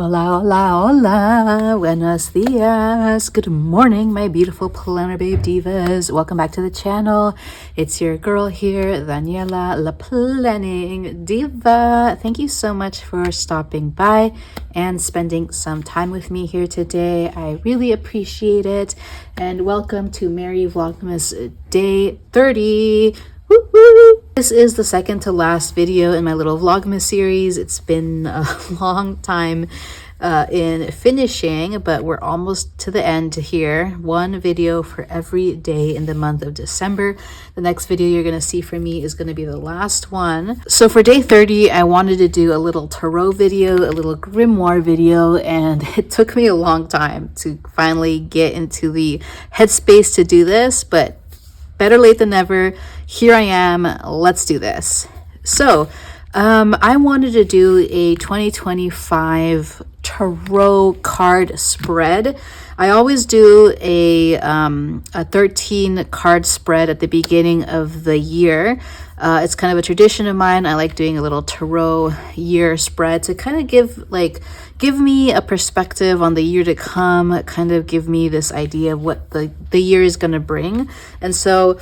Hola, hola, hola, buenos dias, good morning, my beautiful planner babe divas. Welcome back to the channel. It's your girl here, Daniela, la planning diva. Thank you so much for stopping by and spending some time with me here today. I really appreciate it. And welcome to Merry Vlogmas Day 30. Woo-woo! This is the second to last video in my little Vlogmas series. It's been a long time in finishing, but we're almost to the end here. One video for every day in the month of December. The next video you're going to see from me is going to be the last one. So for day 30, I wanted to do a little tarot video, a little grimoire video, and it took me a long time to finally get into the headspace to do this, but better late than never. Here I am. Let's do this. So I wanted to do a 2025 tarot card spread. I always do a 13 card spread at the beginning of the year. It's kind of a tradition of mine. I like doing a little tarot year spread to kind of give me a perspective on the year to come, kind of give me this idea of what the year is going to bring. And so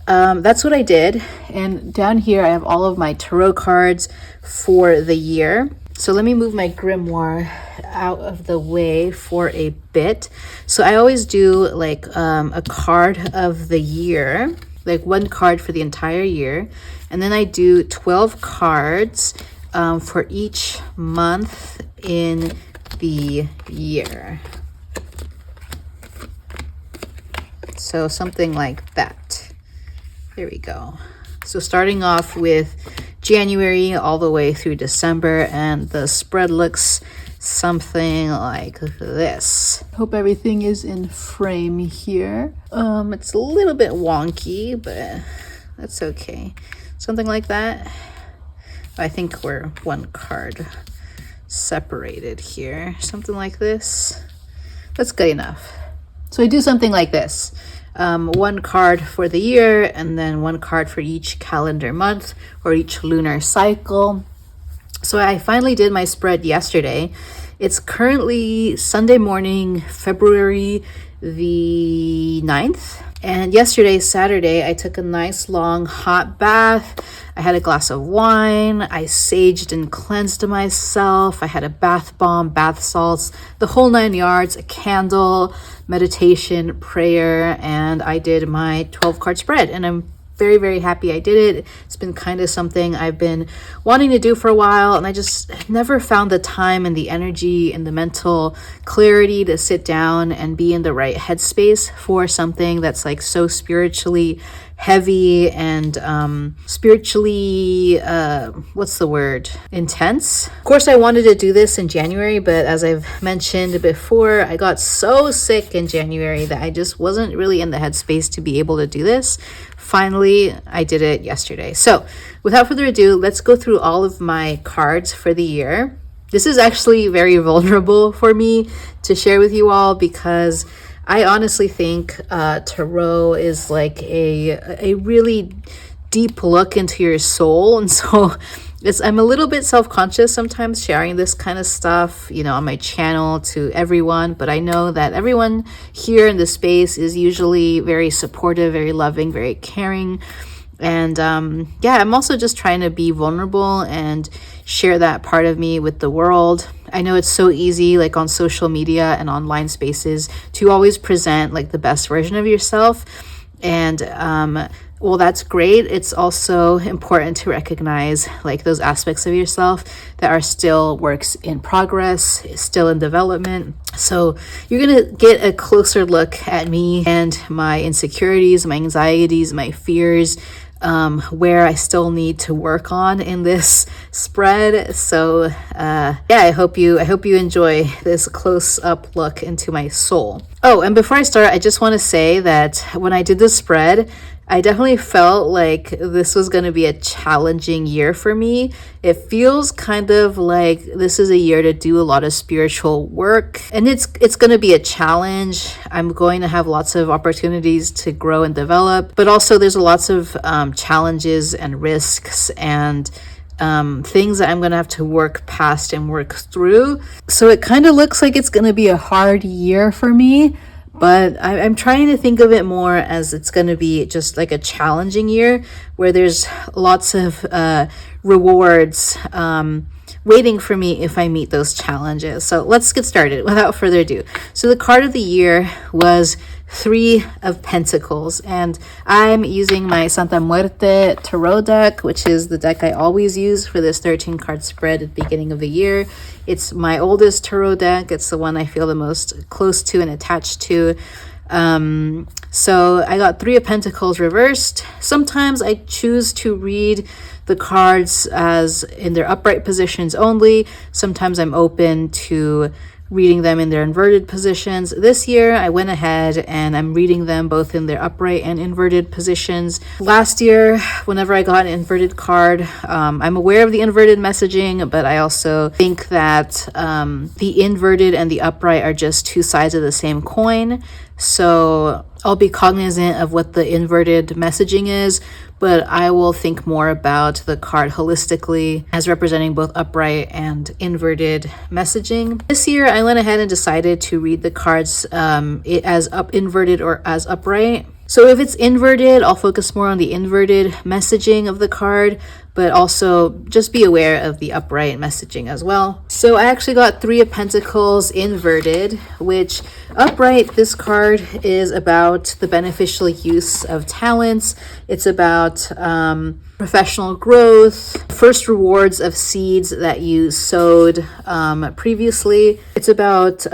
that's what I did. And down here I have all of my tarot cards for the year. So let me move my grimoire out of the way for a bit. So I always do like a card of the year, like one card for the entire year. And then I do 12 cards for each month in the year. So something like that. There we go. So starting off with January all the way through December, and the spread looks something like this. Hope everything is in frame here. It's a little bit wonky, but that's okay. Something like that. I think we're one card separated here. Something like this. That's good enough. So I do something like this. One card for the year, and then one card for each calendar month or each lunar cycle. So I finally did my spread yesterday. It's currently Sunday morning, February the 9th. And yesterday, Saturday, I took a nice long hot bath. I had a glass of wine. I saged and cleansed myself. I had a bath bomb, bath salts, the whole 9 yards, a candle, meditation, prayer, and I did my 12 card spread. And I'm very, very happy I did it. It's been kind of something I've been wanting to do for a while, and I just never found the time and the energy and the mental clarity to sit down and be in the right headspace for something that's like so spiritually heavy and spiritually what's the word, intense. Of course, I wanted to do this in January, but as I've mentioned before, I got so sick in January that I just wasn't really in the headspace to be able to do this. Finally, I did it yesterday. So without further ado, let's go through all of my cards for the year. This is actually very vulnerable for me to share with you all, because I honestly think tarot is like a really deep look into your soul. And so I'm a little bit self-conscious sometimes sharing this kind of stuff, you know, on my channel to everyone. But I know that everyone here in the space is usually very supportive, very loving, very caring. And yeah, I'm also just trying to be vulnerable and share that part of me with the world. I know it's so easy, like on social media and online spaces, to always present like the best version of yourself. And well, that's great. It's also important to recognize like those aspects of yourself that are still works in progress, still in development. So you're going to get a closer look at me and my insecurities, my anxieties, my fears, where I still need to work on in this spread. So yeah, I hope you enjoy this close-up look into my soul. Oh, and before I start, I just want to say that when I did this spread, I definitely felt like this was going to be a challenging year for me. It feels kind of like this is a year to do a lot of spiritual work, and it's going to be a challenge. I'm going to have lots of opportunities to grow and develop, but also there's lots of challenges and risks and things that I'm going to have to work past and work through. So it kind of looks like it's going to be a hard year for me, but I'm trying to think of it more as it's going to be just like a challenging year where there's lots of rewards waiting for me if I meet those challenges. So let's get started without further ado. So the card of the year was 3 of Pentacles, and I'm using my Santa Muerte tarot deck, which is the deck I always use for this 13 card spread at the beginning of the year. It's my oldest tarot deck. It's the one I feel the most close to and attached to. So I got 3 of Pentacles reversed. Sometimes I choose to read the cards as in their upright positions only. Sometimes I'm open to reading them in their inverted positions. This year I went ahead and I'm reading them both in their upright and inverted positions. Last year, whenever I got an inverted card, I'm aware of the inverted messaging, but I also think that the inverted and the upright are just 2 sides of the same coin. So I'll be cognizant of what the inverted messaging is, but I will think more about the card holistically as representing both upright and inverted messaging. This year, I went ahead and decided to read the cards as inverted or as upright. So if it's inverted, I'll focus more on the inverted messaging of the card, but also just be aware of the upright messaging as well. So I actually got 3 of Pentacles inverted, which upright, this card is about the beneficial use of talents. It's about professional growth, first rewards of seeds that you sowed previously. It's about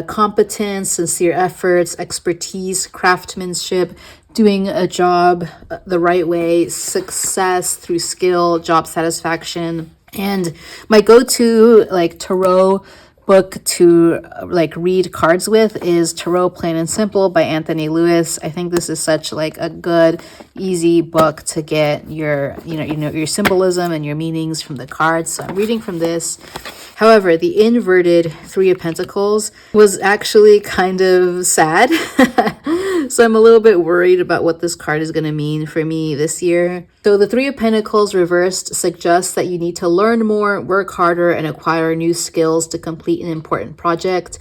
competence, sincere efforts, expertise, craftsmanship, doing a job the right way, success through skill, job satisfaction. And my go-to like tarot book to like read cards with is Tarot Plain and Simple by Anthony Lewis. I think this is such like a good, easy book to get your your symbolism and your meanings from the cards. So I'm reading from this. However, the inverted 3 of Pentacles was actually kind of sad. So I'm a little bit worried about what this card is going to mean for me this year. So the 3 of Pentacles reversed suggests that you need to learn more, work harder, and acquire new skills to complete an important project.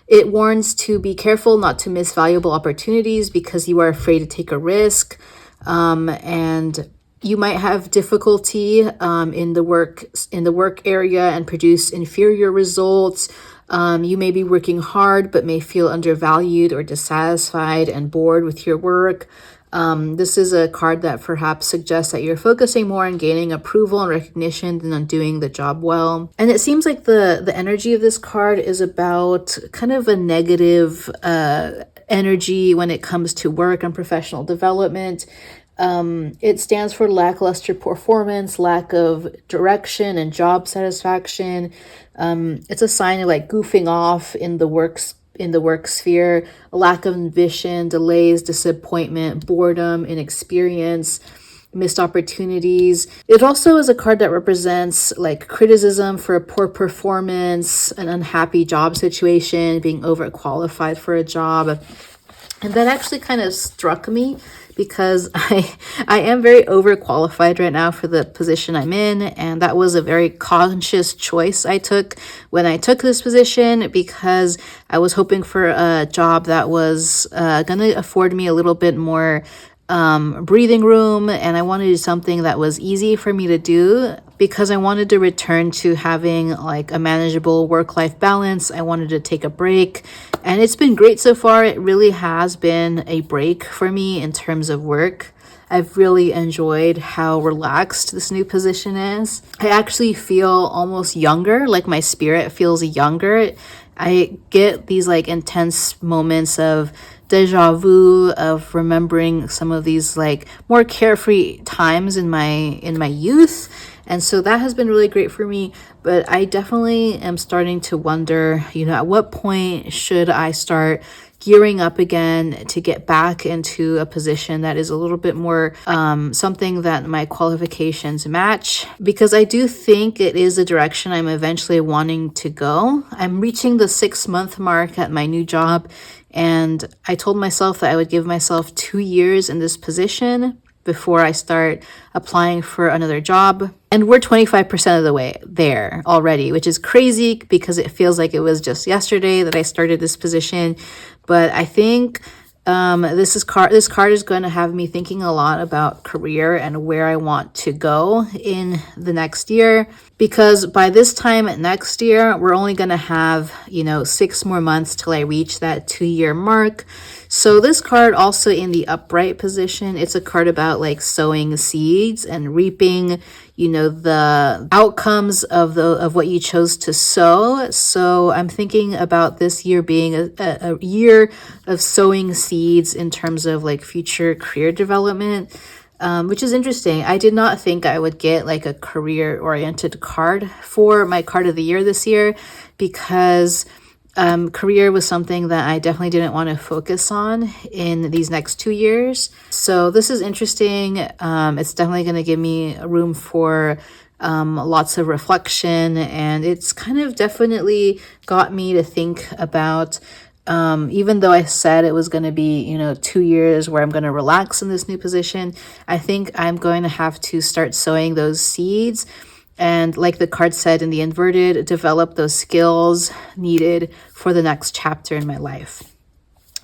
It warns to be careful not to miss valuable opportunities because you are afraid to take a risk. And you might have difficulty in the work area and produce inferior results. You may be working hard but may feel undervalued or dissatisfied and bored with your work. This is a card that perhaps suggests that you're focusing more on gaining approval and recognition than on doing the job well. And it seems like the energy of this card is about kind of a negative energy when it comes to work and professional development. It stands for lackluster performance, lack of direction and job satisfaction. It's a sign of like goofing off in the work sphere, a lack of ambition, delays, disappointment, boredom, inexperience, missed opportunities. It also is a card that represents like criticism for a poor performance, an unhappy job situation, being overqualified for a job. And that actually kind of struck me because I am very overqualified right now for the position I'm in. And that was a very conscious choice I took when I took this position, because I was hoping for a job that was going to afford me a little bit more breathing room, and I wanted something that was easy for me to do because I wanted to return to having like a manageable work-life balance. I wanted to take a break, and it's been great so far. It really has been a break for me in terms of work. I've really enjoyed how relaxed this new position is. I actually feel almost younger, like my spirit feels younger. I get these like intense moments of deja vu, of remembering some of these like more carefree times in my youth. And so that has been really great for me. But I definitely am starting to wonder, at what point should I start gearing up again to get back into a position that is a little bit more something that my qualifications match, because I do think it is the direction I'm eventually wanting to go. I'm reaching the 6-month mark at my new job, and I told myself that I would give myself 2 years in this position. before I start applying for another job. And we're 25% of the way there already, which is crazy because it feels like it was just yesterday that I started this position. But I think this card is going to have me thinking a lot about career and where I want to go in the next year, because by this time next year we're only going to have 6 more months till I reach that 2-year mark. So this card also in the upright position, it's a card about like sowing seeds and reaping the outcomes of what you chose to sow. So I'm thinking about this year being a year of sowing seeds in terms of like future career development, which is interesting. I did not think I would get like a career oriented card for my card of the year this year, because career was something that I definitely didn't want to focus on in these next 2 years. So this is interesting. It's definitely going to give me room for lots of reflection, and it's kind of definitely got me to think about, even though I said it was going to be 2 years where I'm going to relax in this new position, I think I'm going to have to start sowing those seeds. And like the card said in the inverted, develop those skills needed for the next chapter in my life.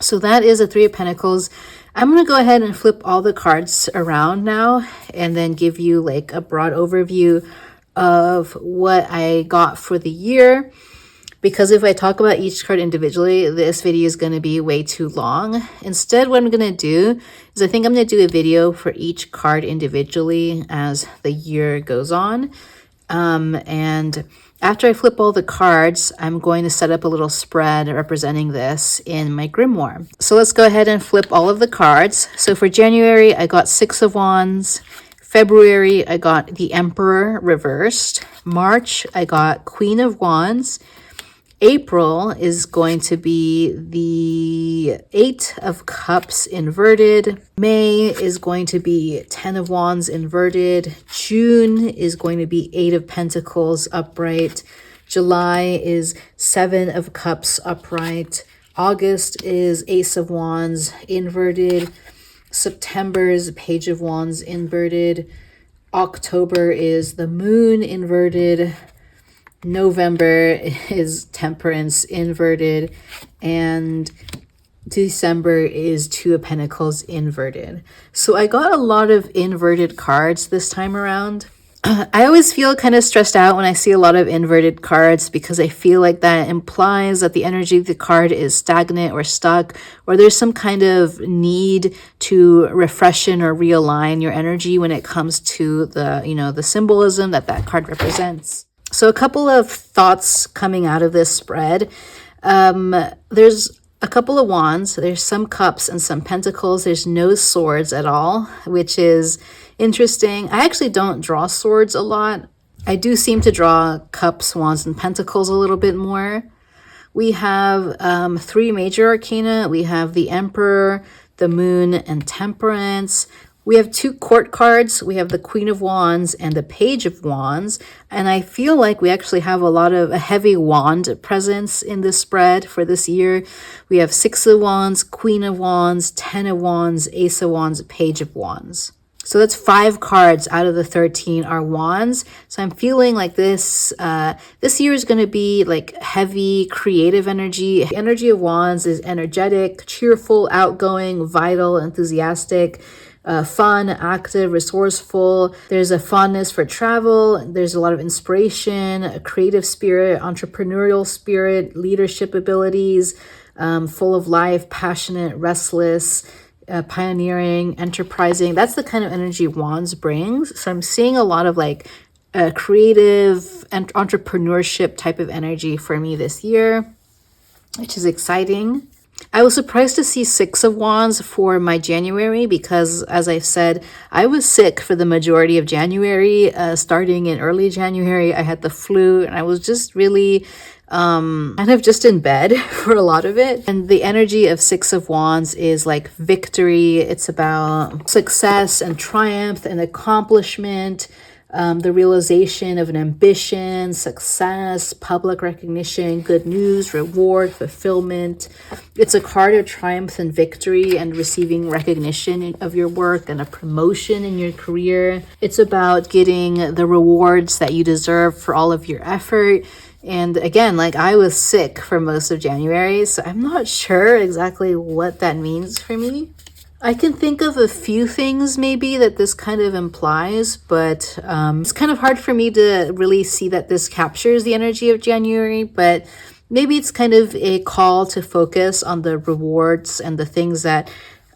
So that is a 3 of Pentacles. I'm going to go ahead and flip all the cards around now and then give you like a broad overview of what I got for the year. Because if I talk about each card individually, this video is going to be way too long. Instead, what I'm going to do is I think I'm going to do a video for each card individually as the year goes on. And after I flip all the cards, I'm going to set up a little spread representing this in my Grimoire. So let's go ahead and flip all of the cards. So for January, I got 6 of Wands. February, I got the Emperor reversed. March, I got Queen of Wands. April is going to be the 8 of Cups inverted. May is going to be 10 of Wands inverted. June is going to be 8 of Pentacles upright. July is 7 of Cups upright. August is Ace of Wands inverted. September is Page of Wands inverted. October is the Moon inverted. November is Temperance inverted, and December is 2 of Pentacles inverted. So I got a lot of inverted cards this time around. I always feel kind of stressed out when I see a lot of inverted cards, because I feel like that implies that the energy of the card is stagnant or stuck, or there's some kind of need to refreshen or realign your energy when it comes to the symbolism that card represents. So a couple of thoughts coming out of this spread. There's a couple of wands, there's some cups and some pentacles. There's no swords at all, which is interesting. I actually don't draw swords a lot. I do seem to draw cups, wands, and pentacles a little bit more. We have 3 major arcana. We have the Emperor, the Moon, and Temperance. We have 2 court cards. We have the Queen of Wands and the Page of Wands. And I feel like we actually have a heavy wand presence in this spread for this year. We have 6 of Wands, Queen of Wands, 10 of Wands, Ace of Wands, Page of Wands. So that's 5 cards out of the 13 are wands. So I'm feeling like this year is going to be like heavy creative energy. The energy of wands is energetic, cheerful, outgoing, vital, enthusiastic, fun, active, resourceful. There's a fondness for travel. There's a lot of inspiration, a creative spirit, entrepreneurial spirit, leadership abilities, full of life, passionate, restless, pioneering, enterprising. That's the kind of energy wands brings. So I'm seeing a lot of like creative and entrepreneurship type of energy for me this year, which is exciting. I was surprised to see 6 of Wands for my January because, as I've said, I was sick for the majority of January. Starting in early January, I had the flu and I was just really kind of just in bed for a lot of it. And the energy of 6 of Wands is like victory. It's about success and triumph and accomplishment. the realization of an ambition, success, public recognition, good news, reward, fulfillment. It's a card of triumph and victory and receiving recognition of your work and a promotion in your career. It's about getting the rewards that you deserve for all of your effort. And again, like, I was sick for most of January, so I'm not sure exactly what that means for me. I can think of a few things maybe that this kind of implies, but it's kind of hard for me to really see that this captures the energy of January, but maybe it's kind of a call to focus on the rewards and the things that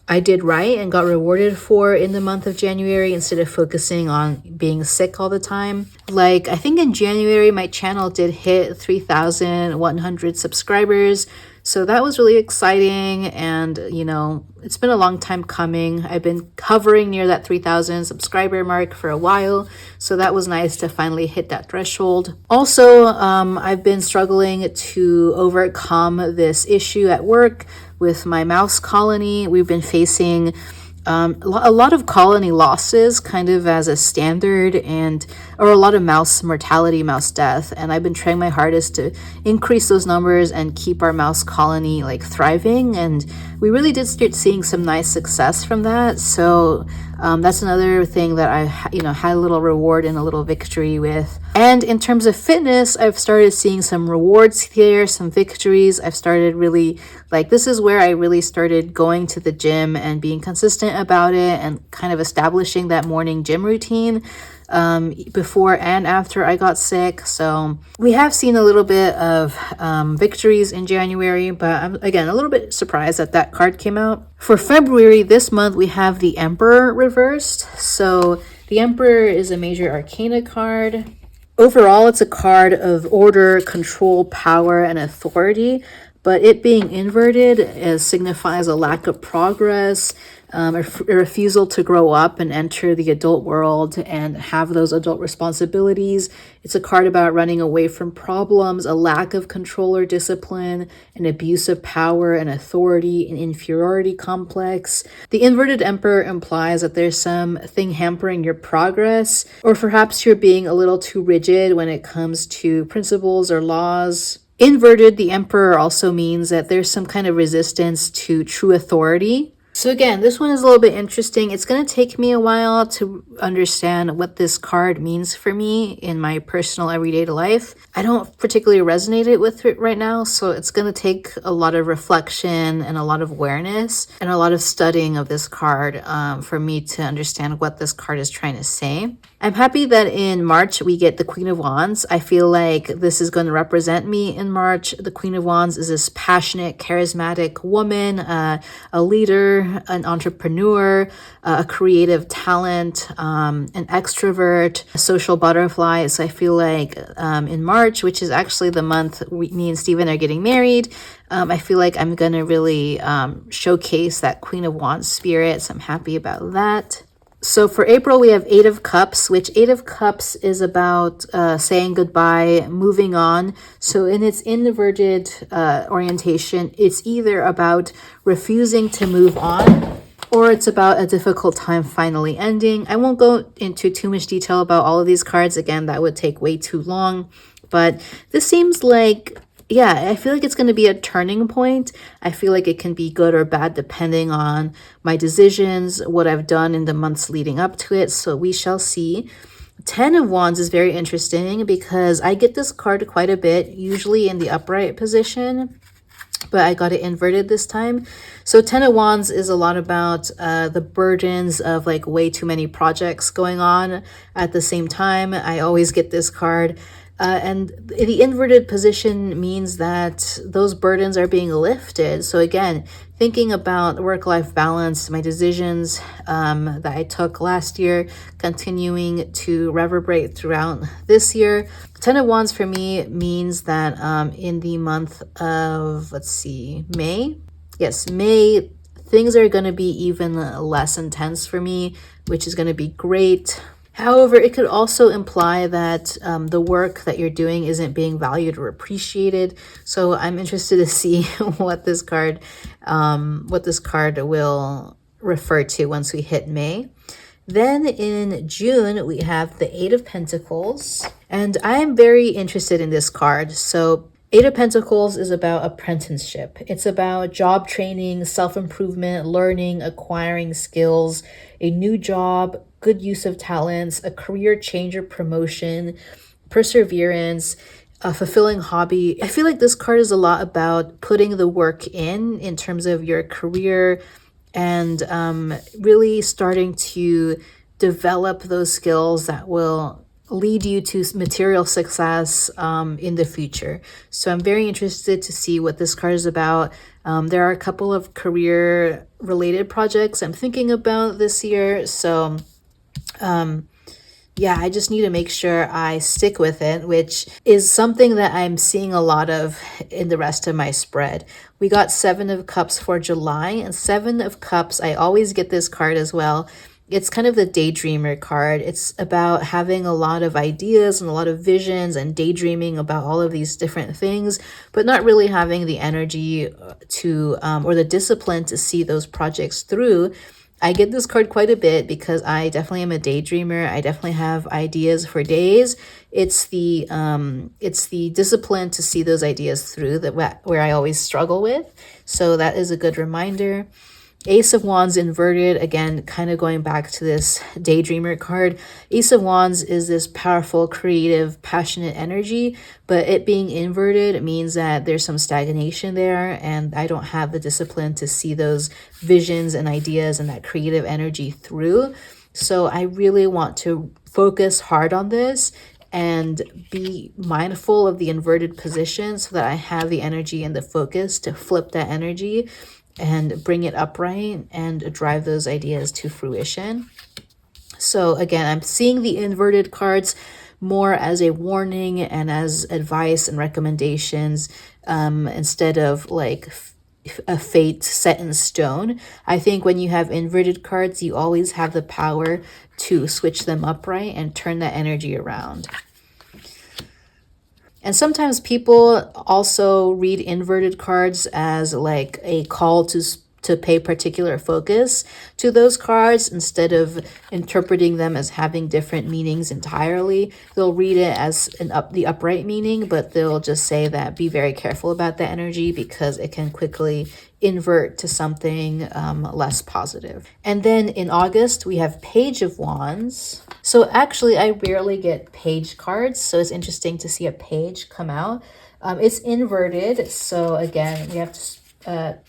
I did right and got rewarded for in the month of January instead of focusing on being sick all the time. Like, I think in January, my channel did hit 3,100 subscribers. So that was really exciting. And, you know, it's been a long time coming. I've been hovering near that 3,000 subscriber mark for a while. So that was nice to finally hit that threshold. Also, I've been struggling to overcome this issue at work with my mouse colony. We've been facing a lot of colony losses kind of as a standard, or a lot of mouse mortality, mouse death. And I've been trying my hardest to increase those numbers and keep our mouse colony like thriving. And we really did start seeing some nice success from that. So that's another thing that I, had a little reward and a little victory with. And in terms of fitness, I've started seeing some rewards here, some victories. I've started really, this is where I really started going to the gym and being consistent about it and kind of establishing that morning gym routine before and after I got sick. So we have seen a little bit of victories in January, but I'm again a little bit surprised that that card came out. For February this month, we have the Emperor reversed. So the Emperor is a major arcana card. Overall, it's a card of order, control, power, and authority, but it being inverted signifies a lack of progress, a refusal to grow up and enter the adult world and have those adult responsibilities. It's a card about running away from problems, a lack of control or discipline, an abuse of power and authority, an inferiority complex. The inverted Emperor implies that there's something hampering your progress, or perhaps you're being a little too rigid when it comes to principles or laws. Inverted, the Emperor also means that there's some kind of resistance to true authority. So again, this one is a little bit interesting. It's going to take me a while to understand what this card means for me in my personal everyday life. I don't particularly resonate with it right now, so it's going to take a lot of reflection and a lot of awareness and a lot of studying of this card for me to understand what this card is trying to say. I'm happy that in March we get the Queen of Wands. I feel like this is going to represent me in March. The Queen of Wands is this passionate, charismatic woman, a leader, an entrepreneur, a creative talent, an extrovert, a social butterfly. So I feel like in March, which is actually the month me and Steven are getting married, I feel like I'm going to really showcase that Queen of Wands spirit. So I'm happy about that. So for April, we have Eight of Cups, which Eight of Cups is about saying goodbye, moving on. So in its inverted orientation, it's either about refusing to move on, or it's about a difficult time finally ending. I won't go into too much detail about all of these cards. Again, that would take way too long. But this seems like, yeah, I feel like it's going to be a turning point. I feel like it can be good or bad depending on my decisions, what I've done in the months leading up to it. So we shall see. Ten of Wands is very interesting because I get this card quite a bit, usually in the upright position, but I got it inverted this time. So Ten of Wands is a lot about the burdens of like way too many projects going on at the same time. I always get this card. And the inverted position means that those burdens are being lifted. So again, thinking about work-life balance, my decisions that I took last year, continuing to reverberate throughout this year. Ten of Wands for me means that in the month of, May. Yes, May, things are going to be even less intense for me, which is going to be great. However, it could also imply that the work that you're doing isn't being valued or appreciated. So I'm interested to see what this card will refer to once we hit May. Then in June, we have the Eight of Pentacles, and I am very interested in this card. So Eight of Pentacles is about apprenticeship. It's about job training, self-improvement, learning, acquiring skills, a new job, good use of talents, a career change or promotion, perseverance, a fulfilling hobby. I feel like this card is a lot about putting the work in terms of your career, and really starting to develop those skills that will lead you to material success in the future. So I'm very interested to see what this card is about. There are a couple of career related projects I'm thinking about this year. So yeah, I just need to make sure I stick with it, which is something that I'm seeing a lot of in the rest of my spread. We got Seven of Cups for July, and Seven of Cups, I always get this card as well. It's kind of the daydreamer card. It's about having a lot of ideas and a lot of visions and daydreaming about all of these different things, but not really having the energy to, or the discipline to see those projects through. I get this card quite a bit because I definitely am a daydreamer. I definitely have ideas for days. It's the discipline to see those ideas through that where I always struggle with. So that is a good reminder. Ace of Wands inverted, again, kind of going back to this daydreamer card. Ace of Wands is this powerful, creative, passionate energy, but it being inverted means that there's some stagnation there, and I don't have the discipline to see those visions and ideas and that creative energy through. So I really want to focus hard on this and be mindful of the inverted position so that I have the energy and the focus to flip that energy and bring it upright and drive those ideas to fruition. So again, I'm seeing the inverted cards more as a warning and as advice and recommendations, instead of like a fate set in stone. I think when you have inverted cards, you always have the power to switch them upright and turn that energy around. And sometimes people also read inverted cards as like a call to pay particular focus to those cards instead of interpreting them as having different meanings entirely. They'll read it as the upright meaning, but they'll just say that be very careful about the energy because it can quickly invert to something less positive. And then in August, we have Page of Wands. So actually, I rarely get page cards, so it's interesting to see a page come out. It's inverted, so again,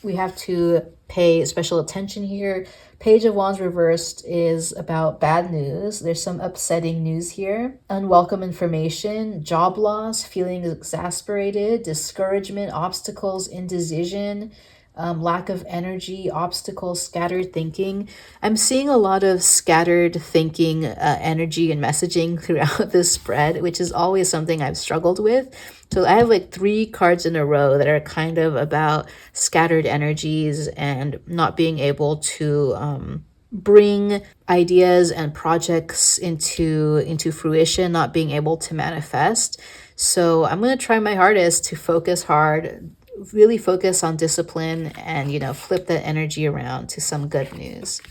we have to pay special attention here. Page of Wands reversed is about bad news. There's some upsetting news here. Unwelcome information, job loss, feeling exasperated, discouragement, obstacles, indecision, lack of energy, obstacles, scattered thinking. I'm seeing a lot of scattered thinking energy and messaging throughout this spread, which is always something I've struggled with. So I have like 3 cards in a row that are kind of about scattered energies and not being able to bring ideas and projects into fruition, not being able to manifest. So I'm going to try my hardest to focus hard, really focus on discipline, and flip that energy around to some good news.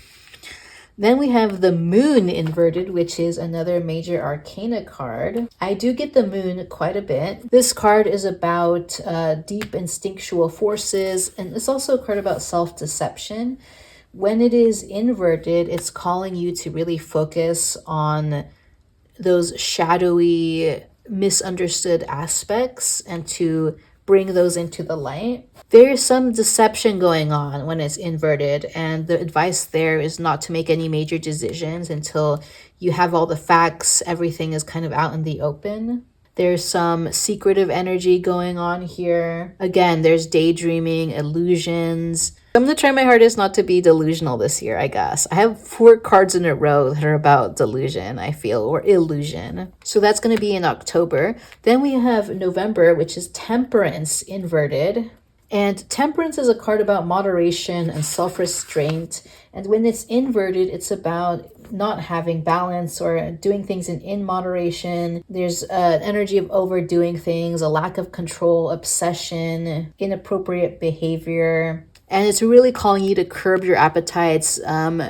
Then we have the Moon inverted, which is another major arcana card. I do get the Moon quite a bit. This card is about deep instinctual forces, and it's also a card about self-deception. When it is inverted, it's calling you to really focus on those shadowy, misunderstood aspects and to bring those into the light. There's some deception going on when it's inverted, and the advice there is not to make any major decisions until you have all the facts, everything is kind of out in the open. There's some secretive energy going on here. Again, there's daydreaming, illusions. I'm going to try my hardest not to be delusional this year, I guess. I have 4 cards in a row that are about delusion, I feel, or illusion. So that's going to be in October. Then we have November, which is Temperance inverted. And Temperance is a card about moderation and self-restraint. And when it's inverted, it's about not having balance or doing things in moderation. There's an energy of overdoing things, a lack of control, obsession, inappropriate behavior. And it's really calling you to curb your appetites,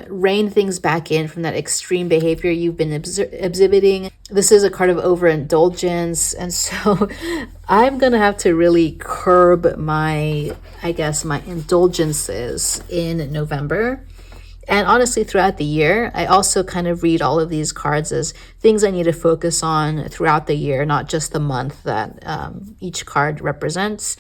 rein things back in from that extreme behavior you've been exhibiting. This is a card of overindulgence. And so I'm going to have to really curb my indulgences in November. And honestly, throughout the year, I also kind of read all of these cards as things I need to focus on throughout the year, not just the month that each card represents.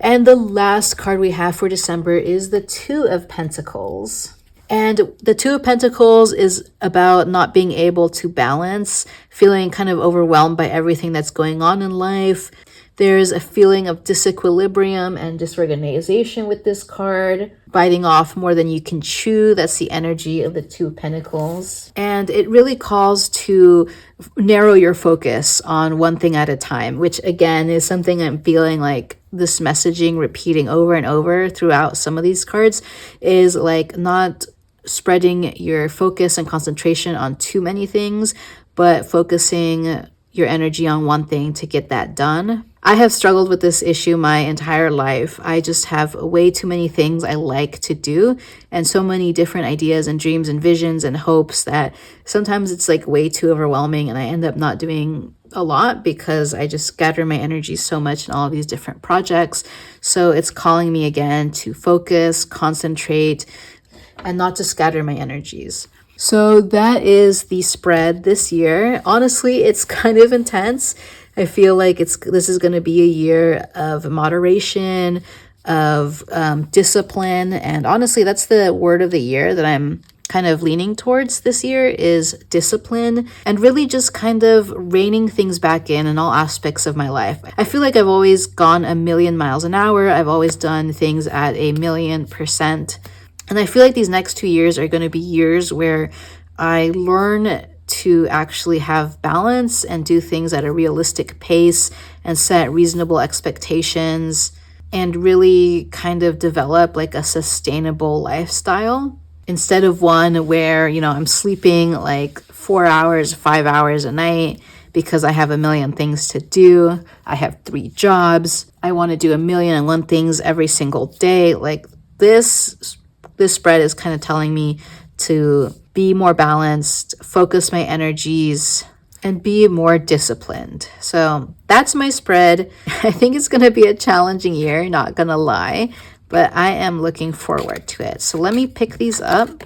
And the last card we have for December is the Two of Pentacles. And the Two of Pentacles is about not being able to balance, feeling kind of overwhelmed by everything that's going on in life. There's a feeling of disequilibrium and disorganization with this card, biting off more than you can chew. That's the energy of the Two of Pentacles. And it really calls to narrow your focus on one thing at a time, which again is something I'm feeling like this messaging repeating over and over throughout some of these cards is like not spreading your focus and concentration on too many things, but focusing your energy on one thing to get that done. I have struggled with this issue my entire life. I just have way too many things I like to do and so many different ideas and dreams and visions and hopes that sometimes it's like way too overwhelming and I end up not doing a lot because I just scatter my energy so much in all of these different projects. So it's calling me again to focus, concentrate, and not to scatter my energies. So that is the spread this year. Honestly, it's kind of intense. I feel like this is going to be a year of moderation, of discipline. And honestly, that's the word of the year that I'm kind of leaning towards this year is discipline and really just kind of reining things back in all aspects of my life. I feel like I've always gone a million miles an hour. I've always done things at 1,000,000%. And I feel like these next 2 years are going to be years where I learn to actually have balance and do things at a realistic pace and set reasonable expectations and really kind of develop like a sustainable lifestyle instead of one where, you know, I'm sleeping like 4 hours, 5 hours a night because I have a million things to do. I have 3 jobs. I want to do 1,000,001 things every single day. Like this spread is kind of telling me to be more balanced, focus my energies, and be more disciplined. So that's my spread. I think it's going to be a challenging year, not going to lie, but I am looking forward to it. So let me pick these up.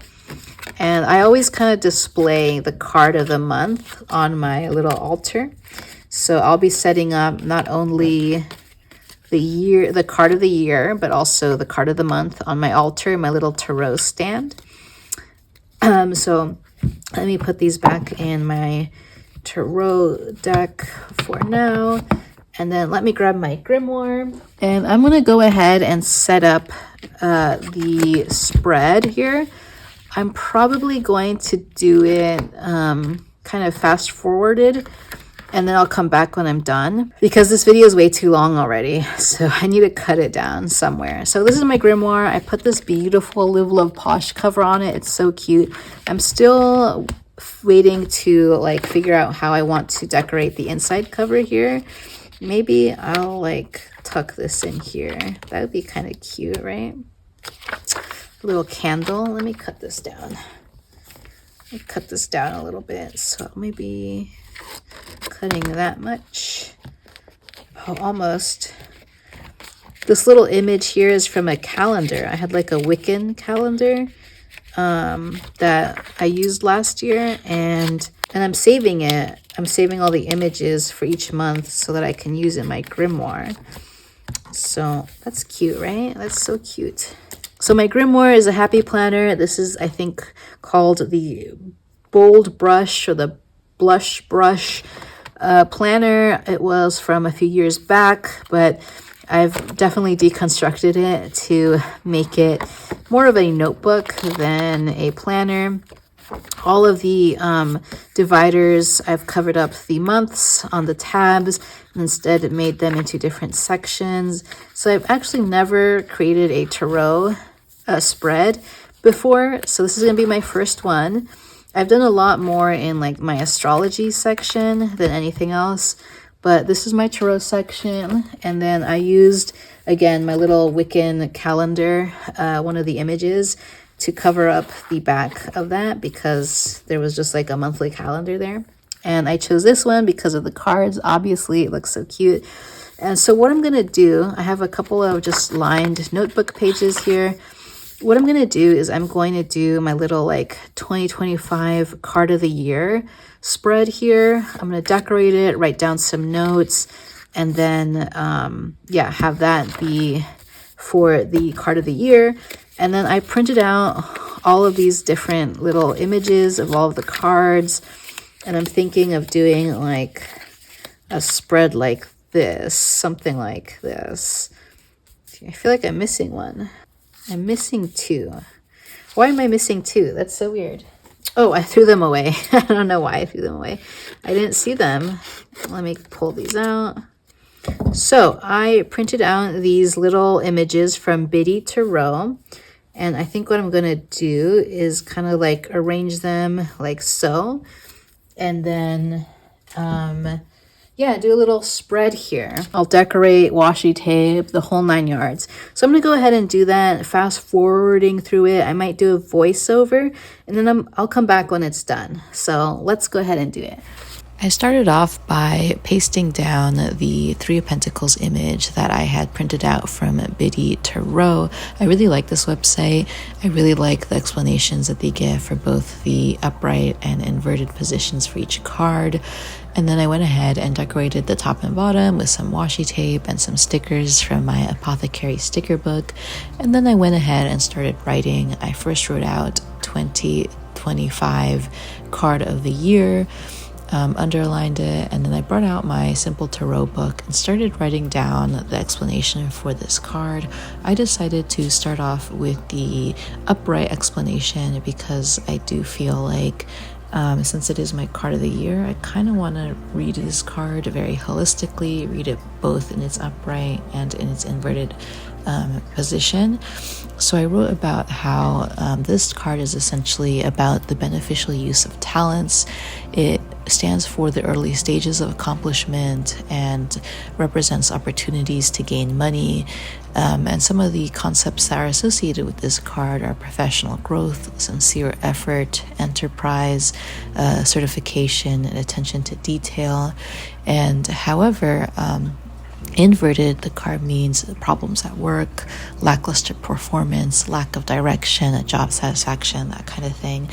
And I always kind of display the card of the month on my little altar. So I'll be setting up not only the card of the year, but also the card of the month on my altar, my little tarot stand. So let me put these back in my tarot deck for now. And then let me grab my grimoire. And I'm going to go ahead and set up the spread here. I'm probably going to do it kind of fast forwarded. And then I'll come back when I'm done because this video is way too long already. So I need to cut it down somewhere. So this is my grimoire. I put this beautiful Live Love Posh cover on it. It's so cute. I'm still waiting to like figure out how I want to decorate the inside cover here. Maybe I'll like tuck this in here. That would be kind of cute, right? A little candle. Let me cut this down. Let me cut this down a little bit. So maybe cutting that much. Oh, almost. This little image here is from a calendar. I had like a Wiccan calendar that I used last year, and I'm saving it. I'm saving all the images for each month so that I can use in my grimoire. So that's cute, right? That's so cute. So my grimoire is a happy planner. This is, I think, called the Bold Brush or the Blush Brush planner. It was from a few years back, but I've definitely deconstructed it to make it more of a notebook than a planner. All of the dividers, I've covered up the months on the tabs and instead made them into different sections. So I've actually never created a tarot spread before, so this is going to be my first one. I've done a lot more in like my astrology section than anything else, But this is my tarot section. And then I used, again, my little Wiccan calendar, one of the images, to cover up the back of that because there was just like a monthly calendar there. And I chose this one because of the cards. Obviously, it looks so cute. And so what I'm going to do, I have a couple of just lined notebook pages here. What I'm going to do is I'm going to do my little like 2025 card of the year spread here. I'm going to decorate it, write down some notes, and then, yeah, have that be for the card of the year. And then I printed out all of these different little images of all of the cards. And I'm thinking of doing like a spread like this, something like this. I feel like I'm missing one. I'm missing two. Why am I missing two? That's so weird. Oh, I threw them away. I don't know why I threw them away. I didn't see them. Let me pull these out. So I printed out these little images from Biddy Tarot. And I think what I'm going to do is kind of like arrange them like so. And then, yeah, do a little spread here. I'll decorate, washi tape, the whole 9 yards. So I'm going to go ahead and do that, fast forwarding through it. I might do a voiceover, and then I'll come back when it's done. So let's go ahead and do it. I started off by pasting down the Three of Pentacles image that I had printed out from Biddy Tarot. I really like this website. I really like the explanations that they give for both the upright and inverted positions for each card. And then I went ahead and decorated the top and bottom with some washi tape and some stickers from my Apothecary sticker book. And then I went ahead and started writing. I first wrote out 2025 card of the year. Underlined it, and then I brought out my simple tarot book and started writing down the explanation for this card. I decided to start off with the upright explanation because I do feel like since it is my card of the year, I kind of want to read this card very holistically, read it both in its upright and in its inverted position. So I wrote about how this card is essentially about the beneficial use of talents. It stands for the early stages of accomplishment and represents opportunities to gain money. And some of the concepts that are associated with this card are professional growth, sincere effort, enterprise, certification, and attention to detail. And however, inverted, the card means problems at work, lackluster performance, lack of direction, job satisfaction, that kind of thing.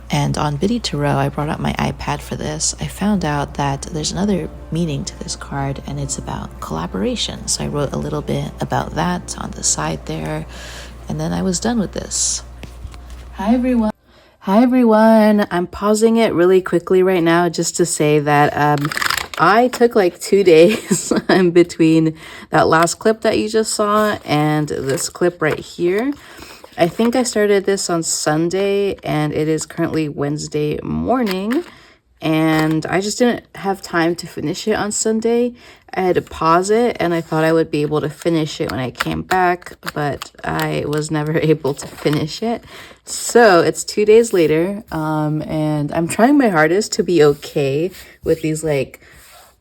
And on Biddy Tarot, I brought out my iPad for this. I found out that there's another meaning to this card, and it's about collaboration. So I wrote a little bit about that on the side there, and then I was done with this. Hi everyone. I'm pausing it really quickly right now just to say that I took like 2 days in between that last clip that you just saw and this clip right here. I think I started this on Sunday and it is currently Wednesday morning, and I just didn't have time to finish it on Sunday. I had to pause it and I thought I would be able to finish it when I came back, but I was never able to finish it. So it's 2 days later, and I'm trying my hardest to be okay with these like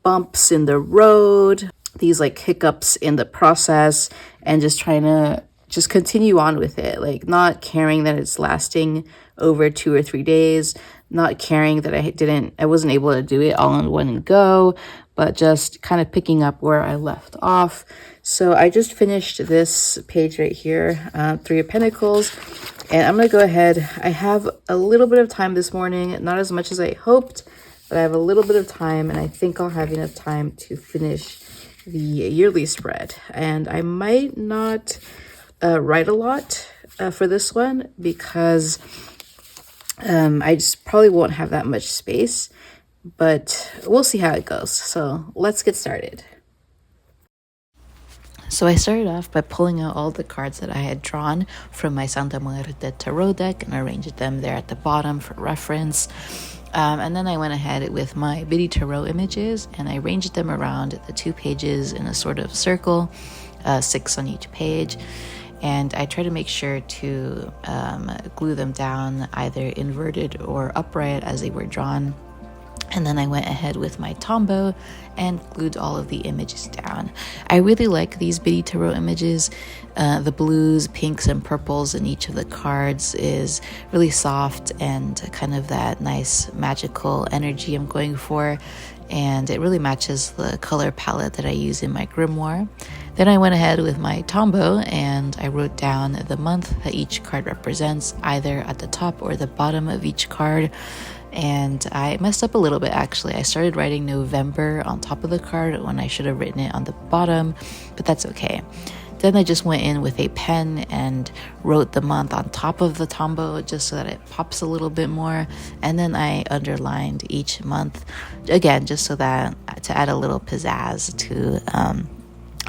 bumps in the road, these like hiccups in the process, and just trying to just continue on with it, like not caring that it's lasting over 2 or 3 days, not caring that I wasn't able to do it all in one go, but just kind of picking up where I left off. So I just finished this page right here, Three of Pentacles, and I'm gonna go ahead. I have a little bit of time this morning, not as much as I hoped, but I have a little bit of time, and I think I'll have enough time to finish the yearly spread. And I might not write a lot for this one because I just probably won't have that much space, but we'll see how it goes. So let's get started. So I started off by pulling out all the cards that I had drawn from my Santa Muerte tarot deck and arranged them there at the bottom for reference. And then I went ahead with my Biddy Tarot images and I arranged them around the 2 pages in a sort of circle, 6 on each page. And I try to make sure to glue them down either inverted or upright as they were drawn. And then I went ahead with my Tombow and glued all of the images down. I really like these bitty tarot images. The blues, pinks, and purples in each of the cards is really soft and kind of that nice magical energy I'm going for. And it really matches the color palette that I use in my Grimoire. Then I went ahead with my Tombow and I wrote down the month that each card represents, either at the top or the bottom of each card. And I messed up a little bit actually. I started writing November on top of the card when I should have written it on the bottom, but that's okay. Then I just went in with a pen and wrote the month on top of the Tombow just so that it pops a little bit more. And then I underlined each month again, just so that to add a little pizzazz to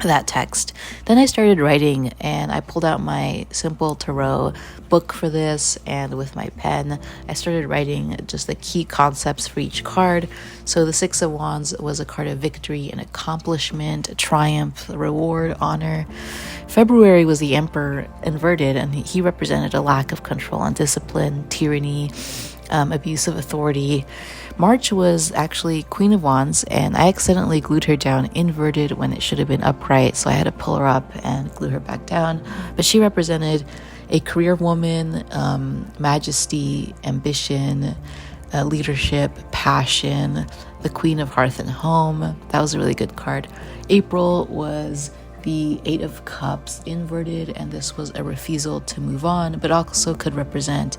that text. Then I started writing and I pulled out my simple tarot book for this, and with my pen I started writing just the key concepts for each card. So the Six of Wands was a card of victory and accomplishment, triumph, reward, honor. February was the Emperor inverted, and he represented a lack of control and discipline, tyranny, abuse of authority. March was actually Queen of Wands, and I accidentally glued her down inverted when it should have been upright, so I had to pull her up and glue her back down. But she represented a career woman, majesty, ambition, leadership, passion, the Queen of Hearth and Home. That was a really good card. April was the Eight of Cups inverted, and this was a refusal to move on, but also could represent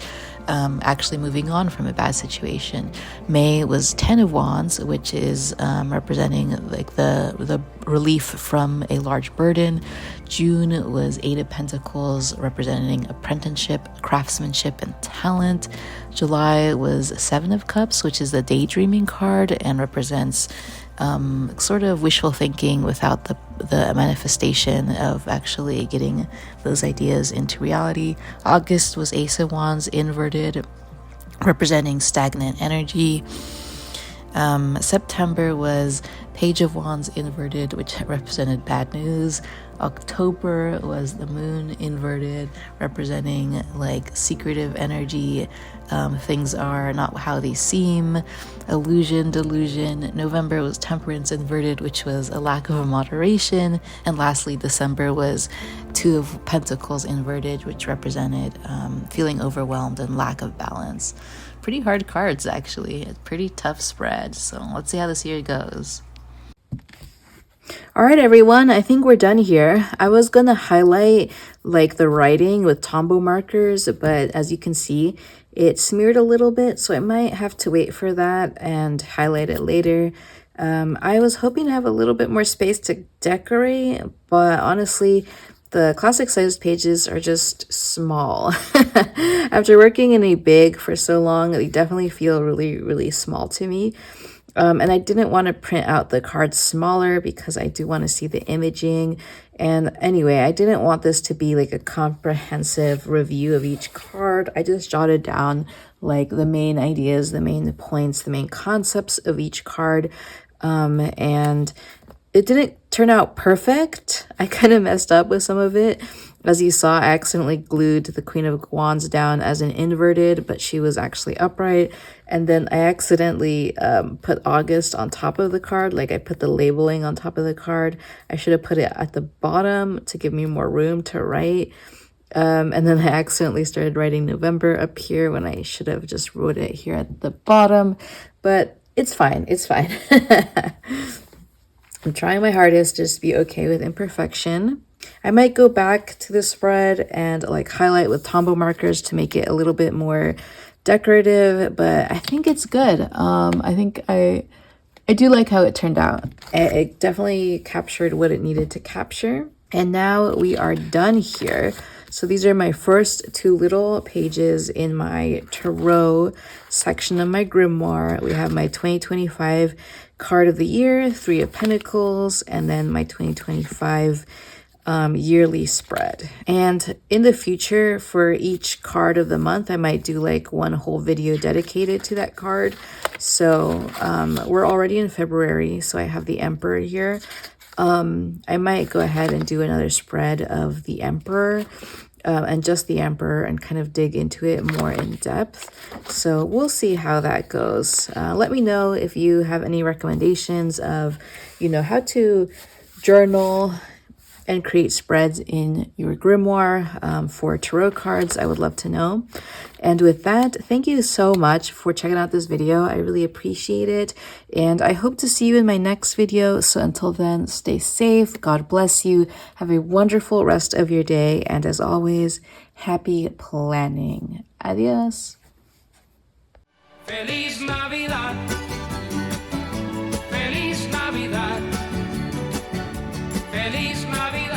actually moving on from a bad situation. May was 10 of Wands, which is representing like the relief from a large burden. June was 8 of Pentacles, representing apprenticeship, craftsmanship, and talent. July was 7 of Cups, which is the daydreaming card and represents sort of wishful thinking without the manifestation of actually getting those ideas into reality. August was Ace of Wands inverted, representing stagnant energy. September was Page of Wands inverted, which represented bad news. October was the Moon inverted, representing like secretive energy. Things are not how they seem. Illusion, delusion. November was Temperance inverted, which was a lack of moderation. And lastly, December was Two of Pentacles inverted, which represented feeling overwhelmed and lack of balance. Pretty hard cards, actually. A pretty tough spread. So let's see how this year goes. All right, everyone, I think we're done here. I was going to highlight like the writing with Tombow markers, but as you can see, it smeared a little bit, so I might have to wait for that and highlight it later. I was hoping to have a little bit more space to decorate, but honestly, the classic sized pages are just small. After working in a big for so long, they definitely feel really, really small to me. And I didn't want to print out the cards smaller because I do want to see the imaging. And anyway, I didn't want this to be like a comprehensive review of each card. I just jotted down like the main ideas, the main points, the main concepts of each card. And it didn't turn out perfect. I kind of messed up with some of it. As you saw, I accidentally glued the Queen of Wands down as an inverted, but she was actually upright. And then I accidentally put August on top of the card, like I put the labeling on top of the card. I should have put it at the bottom to give me more room to write. And then I accidentally started writing November up here when I should have just wrote it here at the bottom. But it's fine, it's fine. I'm trying my hardest to just be okay with imperfection. I might go back to the spread and like highlight with Tombow markers to make it a little bit more decorative, but I think it's good. I think I do like how it turned out. It definitely captured what it needed to capture. And now we are done here. So these are my first two little pages in my tarot section of my grimoire. We have my 2025 card of the year, 3 of Pentacles, and then my 2025 yearly spread. And in the future, for each card of the month, I might do like one whole video dedicated to that card. So we're already in February, so I have the Emperor here. I might go ahead and do another spread of the Emperor. and just the emperor and kind of dig into it more in depth. So we'll see how that goes. Let me know if you have any recommendations of, how to journal and create spreads in your grimoire for tarot cards. I would love to know. And with that, thank you so much for checking out this video. I really appreciate it. And I hope to see you in my next video. So until then, stay safe. God bless you. Have a wonderful rest of your day. And as always, happy planning. Adios. Feliz Navidad. Feliz Navidad. Feliz Navidad.